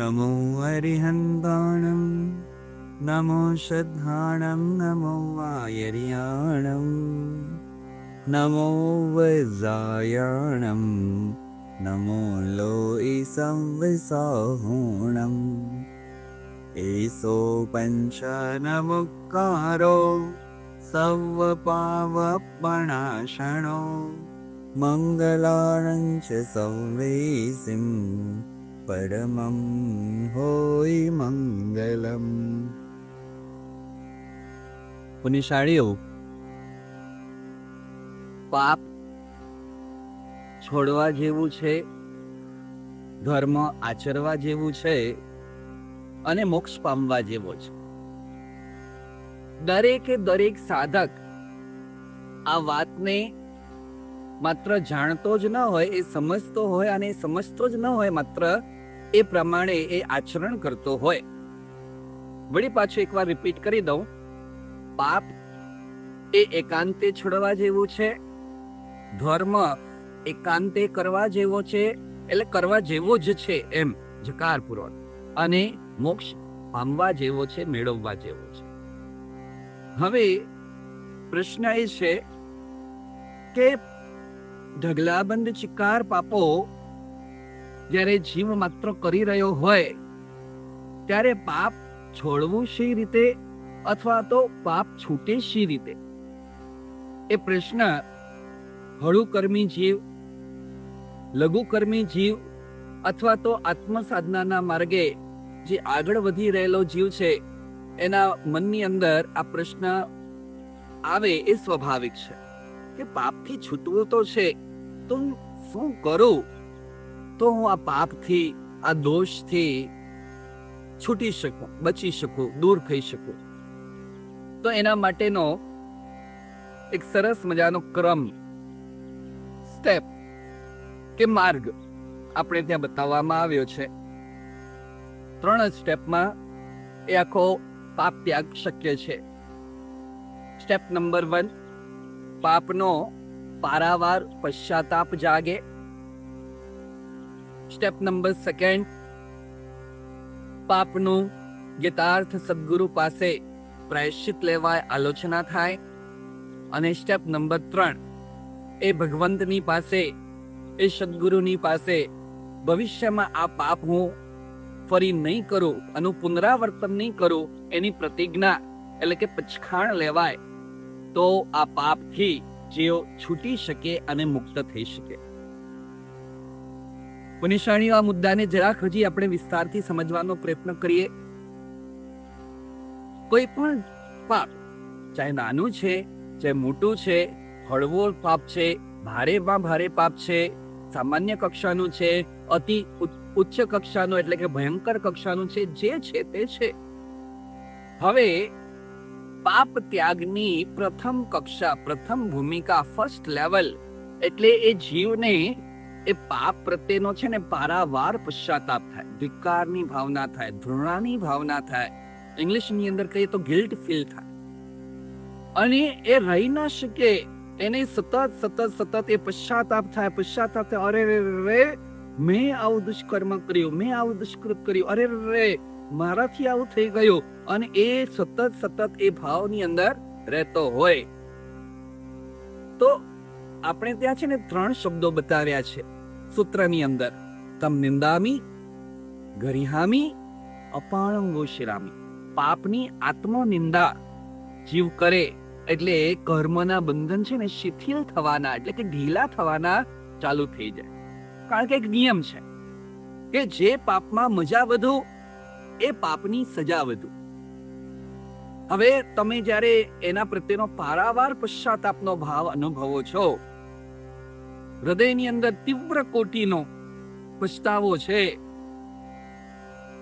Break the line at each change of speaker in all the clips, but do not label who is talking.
નમો અરિહંતાણમ નમો શ્રદ્ધાણમ નમો વાયરિયાણમ નમો વૈઝાયણમ નમો લોઈ સંવિસાહુણમ એસો પંચનમુક્કારો સર્વપાવપણાશણો મંગલાર્ણં ચ સૌવેસિં પરમં હોય મંગલમ. પુણ્યશાળીઓ, પાપ છોડવા જેવું છે, ધર્મ આચરવા જેવું છે અને મોક્ષ પામવા જેવો છે. દરેકે દરેક સાધક આ વાતને માત્ર જાણતો જ ન હોય, એ સમજતો હોય, અને એ સમજતો જ ન હોય માત્ર, એ પ્રમાણે એ આચરણ કરતો હોય. વળી પાછું એકવાર રિપીટ કરી દઉં, પાપ એ એકાંતે છોડવા જેવું છે, ધર્મ એકાંતે કરવા જેવો છે, એટલે કરવા જેવો જ છે એમ જકારપૂર્વક, અને મોક્ષ પામવા જેવો છે, મેળવવા જેવો છે. હવે પ્રશ્ન એ છે કે ઢગલાબંધ ચિકાર પાપો જ્યારે જીવ માત્ર કરી રહ્યો હોય ત્યારે પાપ છોડવું શી રીતે, અથવા તો પાપ છૂટે શી રીતે? એ પ્રશ્ન હળુકર્મી જીવ, લઘુકર્મી જીવ અથવા તો આત્મસાધનાના માર્ગે જે આગળ વધી રહેલો જીવ છે એના મનની અંદર આ પ્રશ્ન આવે એ સ્વાભાવિક છે કે પાપથી છૂટવું તો છે, તો હું શું કરું તો હું આ પાપથી, આ દોષથી છૂટી શકું, બચી શકું, દૂર થઈ શકું? તો એના માટેનો એક સરસ મજાનો ક્રમ, સ્ટેપ કે માર્ગ આપણે ત્યાં બતાવવામાં આવ્યો છે. 3 જ સ્ટેપમાં એ આખો પાપ ત્યાગ શક્ય છે. સ્ટેપ નંબર 1, પાપનો પારાવાર પશ્ચાતાપ જાગે. સ્ટેપ નંબર 2, પાપનું યથાર્થ સદગુરુ પાસે પ્રાયશ્ચિત લેવાય, આલોચના થાય. અને સ્ટેપ નંબર 3, એ ભગવંતની પાસે, એ સદગુરુની પાસે ભવિષ્યમાં આ પાપ હું ફરી નહીં કરું, આનું પુનરાવર્તન નહીં કરું, એની પ્રતિજ્ઞા એટલે કે પચખાણ લેવાય, તો આ પાપથી જીવ છૂટી શકે અને મુક્ત થઈ શકે. પુણ્યશાળીઓ, આ મુદ્દાને જરાક હજી આપણે વિસ્તારથી સમજવાનો પ્રયત્ન કરીએ. કોઈ પણ પાપ, ચાહે નાનું છે, ચાહે મોટું છે, હળવો પાપ છે, ભારેમાં ભારે પાપ છે, સામાન્ય કક્ષાનું છે, અતિ ઉચ્ચ કક્ષાનું એટલે કે ભયંકર કક્ષાનું છે, જે છે તે છે. હવે પાપ ત્યાગની પ્રથમ કક્ષા, પ્રથમ ભૂમિકા, ફર્સ્ટ લેવલ એટલે એ જીવને એ પાપ પ્રત્યેનો છે ને પારાવાર પશ્ચાતાપ થાય, ધિક્કારની ભાવના થાય, ઘૃણાની ભાવના થાય, ઇંગ્લિશની અંદર કહીએ તો ગિલ્ટ ફીલ થાય, અને એ રહી ના શકે, એને સતત એ પશ્ચાતાપ થાય, પશ્ચાતાપ થાય, અરે રે મેં આવું દુષ્કર્મ કર્યું, મેં આવું દુષ્કૃત કર્યું, અરે રે મારાથી આવું થઈ ગયું, અને એ સતત એ ભાવની અંદર રહેતો હોય. તો આપણે ત્યાં છે ને 3 શબ્દો બતાવ્યા છે સૂત્રની અંદર, તમ નિંદામી, ગરિહામી, અપાણંગો શિરામી. પાપની આત્મનિંદા જીવ કરે એટલે કર્મના બંધન છે ને શિથિલ થવાના, એટલે કે ઢીલા થવાના ચાલુ થઈ જાય. કારણ કે એક નિયમ છે કે જે પાપમાં મજા વધુ એ પાપની સજા વધુ. હવે તમે જ્યારે એના પ્રત્યેનો પારાવાર પશ્ચાતાપનો ભાવ અનુભવો છો, હૃદયની અંદર તીવ્ર કોટીનો પછતાવો છે,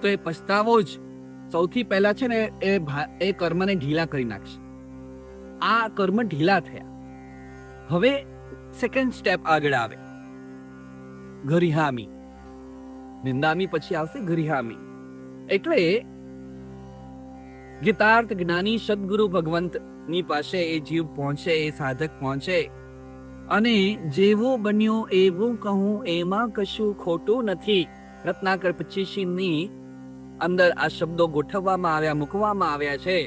તો એ પછતાવો જ સૌથી પહેલા છે ને એ કર્મને ઢીલા કરી નાખશે. આ કર્મ ઢીલા થયા. હવે સેકન્ડ સ્ટેપ આગળ આવે, ગરિહામી. નિંદામી પછી આવશે ગરિહામી. એટલે ગીતાર્થ જ્ઞાની સદગુરુ ભગવંતની પાસે એ જીવ પહોંચે, એ સાધક પહોંચે, અને જેવું બન્યું એવું કહું, એમાં કશું ખોટું નથી. રત્નાકર 25ની અંદર આ શબ્દો ગોઠવવામાં આવ્યા, મૂકવામાં આવ્યા છે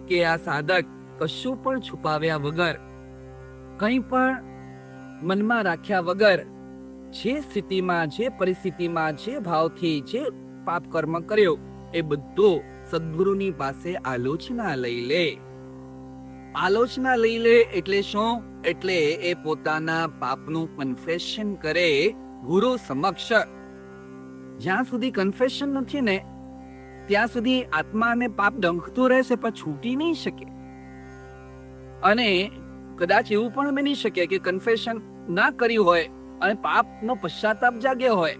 કે આ સાધક કશું પણ છુપાવ્યા વગર, કંઈ પણ મનમાં રાખ્યા વગર, જે સ્થિતિમાં, જે પરિસ્થિતિમાં, જે ભાવથી જે પાપ કર્મ કર્યો એ બધું સદગુરુની પાસે આલોચના લઈ લે. આલોચના લઈ લે એટલે શું? એટલે એ પોતાના પાપનું કન્ફેશન કરે ગુરુ સમક્ષ. જ્યાં સુધી કન્ફેશન નથી ને ત્યાં સુધી આત્માને પાપ ડંખતું રહેશે, પણ છૂટી નહીં શકે. અને કદાચ એવું પણ બની શકે કે કન્ફેશન ના કર્યું હોય અને પાપનો પશ્ચાતાપ જાગ્યો હોય,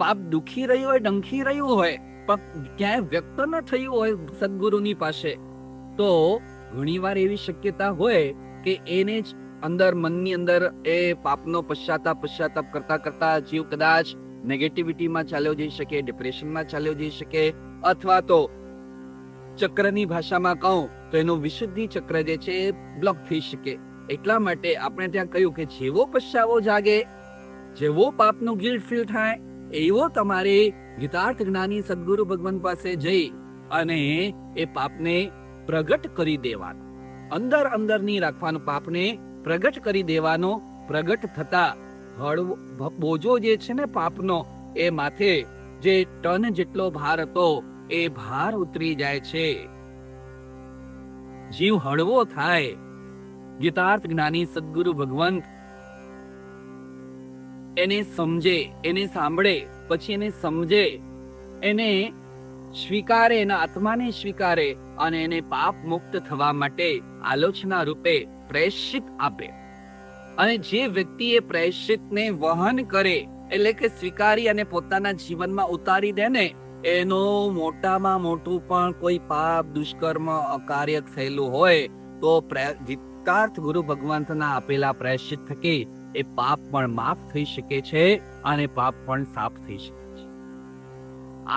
પાપ દુખી રહ્યું હોય, ડંખી રહ્યું હોય, પણ ક્યાંય વ્યક્ત ન થયું હોય સદગુરુની પાસે, તો ઘણીવાર એવી શક્યતા હોય કે એને જ અંદર, મનની અંદર એ પાપનો પશ્ચાતાપ કરતા કરતા જીવ કદાચ નેગેટિવિટીમાં ચાલ્યો જઈ શકે, ડિપ્રેશનમાં ચાલ્યો જઈ શકે, અથવા તો ચક્રની ભાષામાં કહું તો એનું વિશુદ્ધિ ચક્ર જે છે એ બ્લોક થઈ શકે. એટલા માટે આપણે ત્યાં કહ્યું કે જેવો પશ્ચાવો જાગે, જેવો પાપનું ગિલ્ટ ફીલ થાય, એવો તમારે ગીતાર્થ જ્ઞાની સદગુરુ ભગવાન પાસે જઈ અને એ પાપને પ્રગટ કરી દેવાનો, અંદર અંદરની રાખવાનું, પાપને પ્રગટ કરી દેવાનો. પ્રગટ થતા બોજો જે છે ને પાપનો, એ માથે જે ટન જેટલો ભાર હતો એ ભાર ઉતરી જાય છે, જીવ હળવો થાય. ગીતાર્થ જ્ઞાની સદગુરુ ભગવંત એને સમજે, એને સાંભળે, પછી એને સમજે, એને સ્વીકારે, એના આત્માને સ્વીકારે અને એને પાપ મુક્ત થવા માટે આલોચના રૂપે પ્રેષિત આપે. અને જે વ્યક્તિ એ પ્રેષિતને વહન કરે, એટલે કે સ્વીકારી અને પોતાના જીવનમાં ઉતારી દે ને, એનો મોટામાં મોટું પણ કોઈ પાપ, દુષ્કર્મ, અકાર્ય થયેલું હોય તો ગીતાર્થ ગુરુ ભગવંતના આપેલા પ્રેષિત થકી એ પાપ પણ માફ થઈ શકે છે અને પાપ પણ સાફ થઈ શકે છે.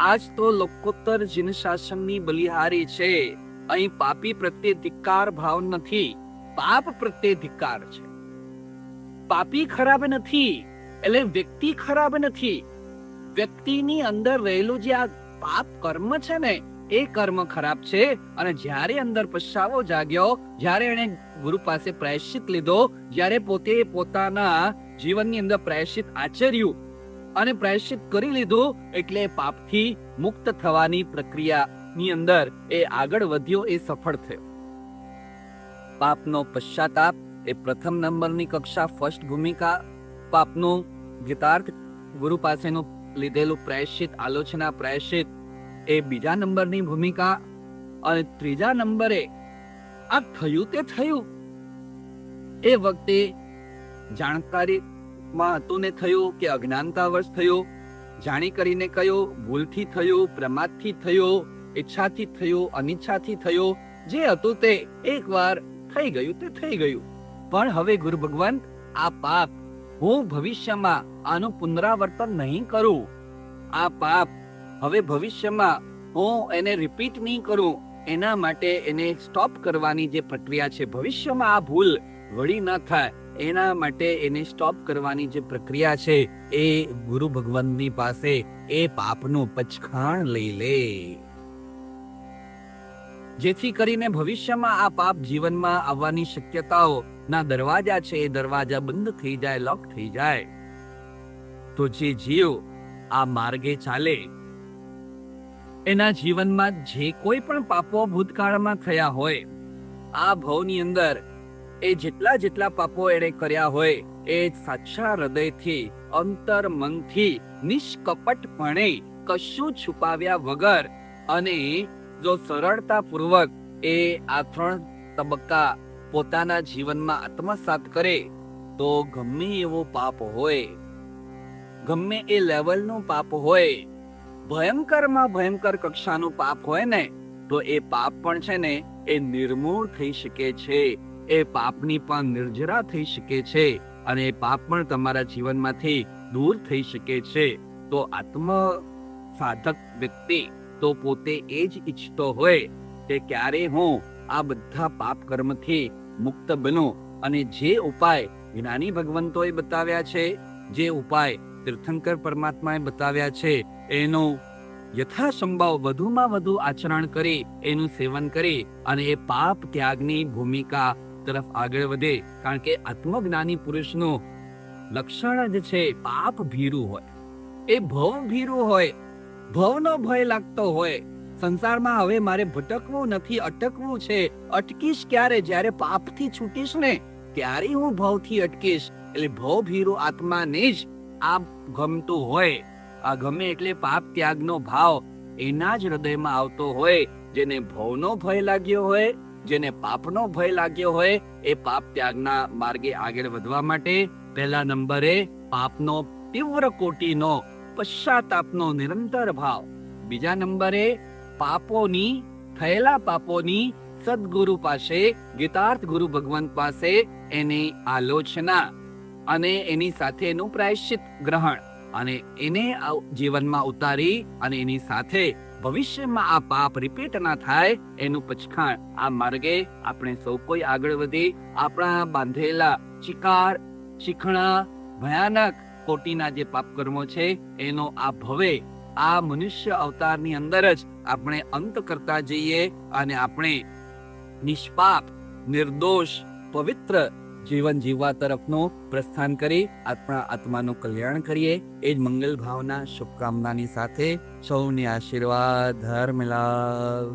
આજ તો લોકોત્તર જીન શાસનની બલિહારી છે. અહીં પાપી પ્રત્યે ધિક્કાર ભાવ નથી, પાપ પ્રત્યે ધિક્કાર છે. પાપી ખરાબ નથી એટલે વ્યક્તિ ખરાબ નથી, વ્યક્તિની અંદર રહેલું જે આ પાપ કર્મ છે ને એ કર્મ ખરાબ છે. અને જ્યારે અંદર પશ્ચાવો જાગ્યો, જ્યારે એને ગુરુ પાસે પ્રાયશ્ચિત લીધો, જ્યારે પોતે પોતાના જીવનની અંદર પ્રાયશ્ચિત આચર્યું અને પ્રાયશ્ચિત કરી લીધું, એટલે પાપથી મુક્ત થવાની પ્રક્રિયાની અંદર એ આગળ વધ્યો, એ સફળ થયો. પાપનો પશ્ચાતાપ એ પ્રથમ નંબરની કક્ષા, ફર્સ્ટ ભૂમિકા. પાપનું ગીતાર્થ ગુરુ પાસેનું લીધેલું પ્રાયશ્ચિત, આલોચના પ્રાયશ્ચિત એ બીજા નંબરની ભૂમિકા. અને ત્રીજા નંબરે આ થયું તે થયું, એ વખતે જાણકારીમાં હતું ને થયું કે અજ્ઞાનતાવશ થયું, જાણી કરીને કયું, ભૂલથી થયું, પ્રમાદથી થયું, ઈચ્છાથી થયું, અનિચ્છાથી થયું, જે હતું તે એકવાર થઈ ગયું તે થઈ ગયું. પણ હવે ગુરુ ભગવાન, આ પાપ હું ભવિષ્યમાં આનું પુનરાવર્તન નહીં કરું, આ પાપ હવે ભવિષ્યમાં હું એને રિપીટ નહીં કરું, એના માટે એને સ્ટોપ કરવાની જે પ્રક્રિયા છે, ભવિષ્યમાં આ ભૂલ વળી ન થાય એના માટે એને સ્ટોપ કરવાની જે પ્રક્રિયા છે, એ ગુરુ ભગવાનની પાસે એ પાપનું પચખાણ લઈ લે, જેથી કરીને ભવિષ્યમાં આ પાપ જીવનમાં આવવાની શક્યતાઓ ના દરવાજા છે એ દરવાજા બંધ થઈ જાય, લોક થઈ જાય. તો જે જીવ આ માર્ગે ચાલે, એના જીવનમાં જે કોઈ પણ પાપો ભૂતકાળમાં થયા હોય, આ ભવની અંદર એ જેટલા પાપો એણે કર્યા હોય, એ સાચા હૃદયથી, અંતર મનથી, નિષ્કપટપણે, કશું છુપાવ્યા વગર અને જો સરળતાપૂર્વક એ આ 3 તબક્કા પોતાના જીવનમાં આત્મસાત કરે, તો ગમે એવો પાપ હોય, ગમે એ લેવલનું પાપ હોય, ભયંકરમાં ભયંકર કક્ષાનું પાપ હોય ને, તો એ પાપ પણ છે ને એ નિર્મૂળ થઈ શકે છે, એ પાપની પણ નિર્જરા થઈ શકે છે, અને એ પાપ પણ તમારા જીવનમાંથી દૂર થઈ શકે છે. તો આત્મ સાધક વ્યક્તિ તો પોતે એ જ ઈચ્છતો હોય કે ક્યારે હું આ બધા પાપ કર્મથી મુક્ત બનું. અને જે ઉપાય જ્ઞાની ભગવંતોએ બતાવ્યા છે, જે ઉપાય તીર્થંકર પરમાત્માએ બતાવ્યા છે, એનો યથાસંભવ વધુમાં વધુ આચરણ કરી એનું સેવન કરી અને એ પાપ ત્યાગની ભૂમિકા તરફ આગળ વધે. કારણ કે આત્મજ્ઞાની પુરુષનું લક્ષણ જ છે પાપ ભીરું હોય, એ ભવ ભીરું હોય, ભવનો ભય લાગતો હોય. સંસારમાં હવે મારે ભટકવું નથી, અટકવું છે. અટકીશ ક્યારે? જ્યારે પાપથી છૂટીશ ને ત્યારે હું ભવથી અટકીશ. એટલે ભવ ભીરું આત્માને જ આ ગમતું હોય. આ ગમે એટલે પાપ ત્યાગનો ભાવ એના જ હૃદયમાં આવતો હોય. જેને ભવનો ભય લાગ્યો હોય, જેને પાપનો ભય લાગ્યો હોય, એ પાપ ત્યાગના માર્ગે આગળ વધવા માટે પહેલા નંબરે પાપનો તીવ્ર કોટીનો પશ્ચાતાપનો નિરંતર ભાવ, બીજા નંબરે પાપોની થયેલા પાપોની સદગુરુ પાસે, ગીતાર્થ ગુરુ ભગવાન પાસે એની આલોચના અને એની સાથે એનું પ્રાયશ્ચિત ગ્રહણ અને એને જીવનમાં ઉતારી અને એની સાથે ભવિષ્યમાં આ પાપ રિપીટ ના થાય એનું પછખાણ. આ માર્ગે આપણે સૌ કોઈ આગળ વધી આપણા બાંધેલા શીખણા ભયાનક કોટીના જે પાપ કર્મો છે એનો આ ભવે આ મનુષ્ય અવતારની અંદર જ આપણે અંત કરતા જઈએ અને આપણે નિષ્પાપ, નિર્દોષ, પવિત્ર જીવન જીવવા તરફનું પ્રસ્થાન કરી આપણા આત્માનું કલ્યાણ કરીએ. એ જ મંગલ ભાવના, શુભકામનાની સાથે સૌને આશીર્વાદ. ધર્મ લાભ.